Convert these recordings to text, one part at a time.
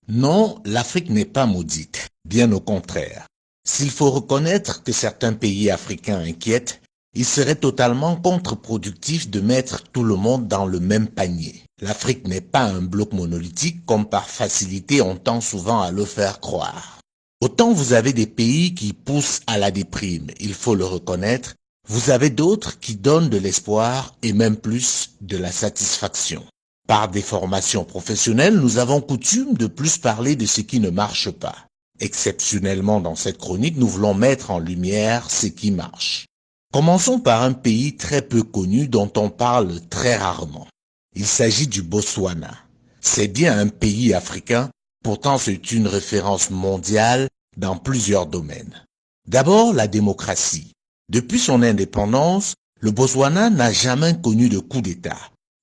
Non, l'Afrique n'est pas maudite, bien au contraire. S'il faut reconnaître que certains pays africains inquiètent, il serait totalement contre-productif de mettre tout le monde dans le même panier. L'Afrique n'est pas un bloc monolithique comme par facilité on tend souvent à le faire croire. Autant vous avez des pays qui poussent à la déprime, il faut le reconnaître, vous avez d'autres qui donnent de l'espoir et même plus de la satisfaction. Par des formations professionnelles, nous avons coutume de plus parler de ce qui ne marche pas. Exceptionnellement dans cette chronique, nous voulons mettre en lumière ce qui marche. Commençons par un pays très peu connu dont on parle très rarement. Il s'agit du Botswana. C'est bien un pays africain, pourtant c'est une référence mondiale dans plusieurs domaines. D'abord, la démocratie. Depuis son indépendance, le Botswana n'a jamais connu de coup d'État.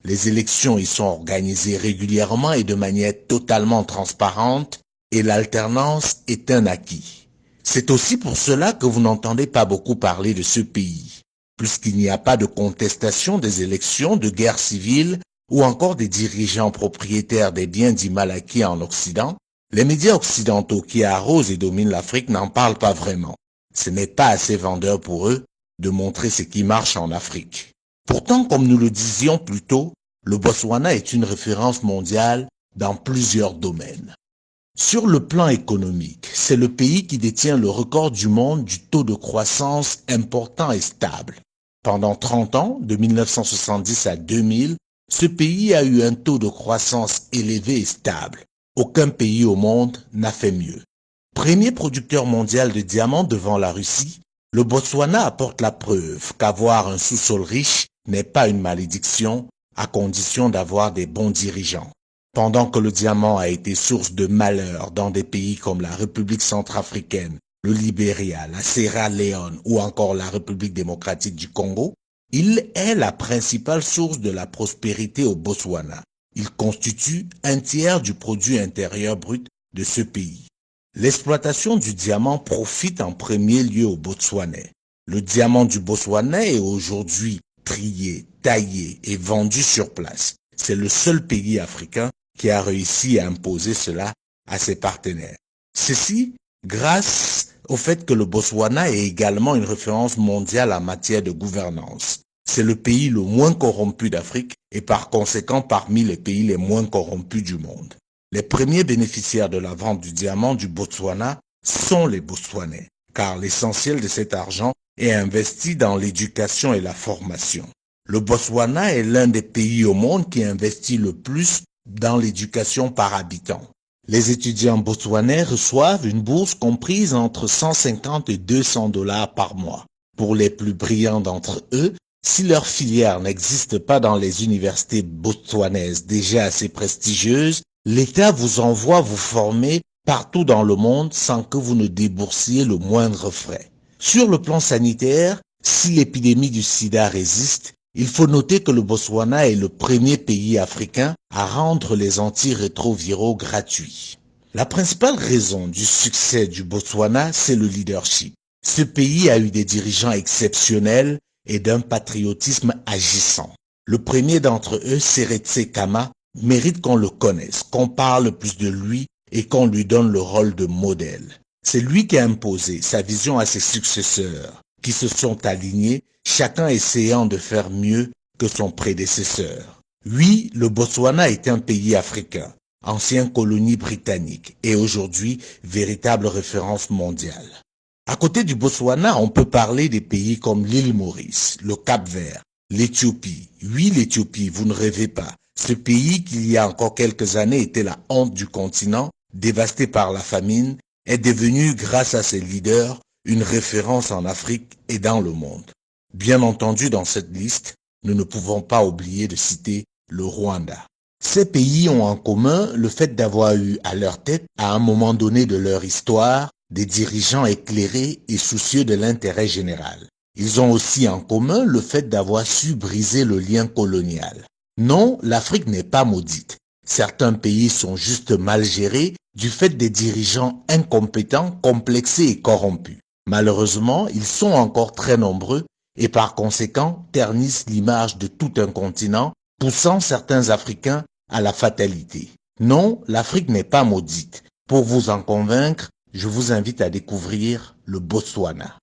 Les élections y sont organisées régulièrement et de manière totalement transparente et l'alternance est un acquis. C'est aussi pour cela que vous n'entendez pas beaucoup parler de ce pays, puisqu'il n'y a pas de contestation des élections, de guerre civile ou encore des dirigeants propriétaires des biens dits mal acquis en Occident. Les médias occidentaux qui arrosent et dominent l'Afrique n'en parlent pas vraiment. Ce n'est pas assez vendeur pour eux de montrer ce qui marche en Afrique. Pourtant, comme nous le disions plus tôt, le Botswana est une référence mondiale dans plusieurs domaines. Sur le plan économique, c'est le pays qui détient le record du monde du taux de croissance important et stable. Pendant 30 ans, de 1970 à 2000, ce pays a eu un taux de croissance élevé et stable. Aucun pays au monde n'a fait mieux. Premier producteur mondial de diamants devant la Russie, le Botswana apporte la preuve qu'avoir un sous-sol riche n'est pas une malédiction, à condition d'avoir des bons dirigeants. Pendant que le diamant a été source de malheur dans des pays comme la République centrafricaine, le Libéria, la Sierra Leone ou encore la République démocratique du Congo, il est la principale source de la prospérité au Botswana. Il constitue un tiers du produit intérieur brut de ce pays. L'exploitation du diamant profite en premier lieu aux Botswanais. Le diamant du Botswana est aujourd'hui trié, taillé et vendu sur place. C'est le seul pays africain qui a réussi à imposer cela à ses partenaires. Ceci grâce au fait que le Botswana est également une référence mondiale en matière de gouvernance. C'est le pays le moins corrompu d'Afrique et par conséquent parmi les pays les moins corrompus du monde. Les premiers bénéficiaires de la vente du diamant du Botswana sont les Botswanais, car l'essentiel de cet argent est investi dans l'éducation et la formation. Le Botswana est l'un des pays au monde qui investit le plus dans l'éducation par habitant. Les étudiants botswanais reçoivent une bourse comprise entre 150 et 200 dollars par mois. Pour les plus brillants d'entre eux, si leur filière n'existe pas dans les universités botswanaises déjà assez prestigieuses, l'État vous envoie vous former partout dans le monde sans que vous ne déboursiez le moindre frais. Sur le plan sanitaire, si l'épidémie du sida résiste, il faut noter que le Botswana est le premier pays africain à rendre les antirétroviraux gratuits. La principale raison du succès du Botswana, c'est le leadership. Ce pays a eu des dirigeants exceptionnels et d'un patriotisme agissant. Le premier d'entre eux, Seretse Khama, mérite qu'on le connaisse, qu'on parle plus de lui et qu'on lui donne le rôle de modèle. C'est lui qui a imposé sa vision à ses successeurs, qui se sont alignés, chacun essayant de faire mieux que son prédécesseur. Oui, le Botswana est un pays africain, ancienne colonie britannique et aujourd'hui véritable référence mondiale. À côté du Botswana, on peut parler des pays comme l'île Maurice, le Cap-Vert, l'Éthiopie. Oui, l'Éthiopie, vous ne rêvez pas. Ce pays qui, il y a encore quelques années, était la honte du continent, dévasté par la famine, est devenu, grâce à ses leaders, une référence en Afrique et dans le monde. Bien entendu, dans cette liste, nous ne pouvons pas oublier de citer le Rwanda. Ces pays ont en commun le fait d'avoir eu à leur tête, à un moment donné de leur histoire, des dirigeants éclairés et soucieux de l'intérêt général. Ils ont aussi en commun le fait d'avoir su briser le lien colonial. Non, l'Afrique n'est pas maudite. Certains pays sont juste mal gérés du fait des dirigeants incompétents, complexés et corrompus. Malheureusement, ils sont encore très nombreux et par conséquent ternissent l'image de tout un continent, poussant certains Africains à la fatalité. Non, l'Afrique n'est pas maudite. Pour vous en convaincre, je vous invite à découvrir le Botswana.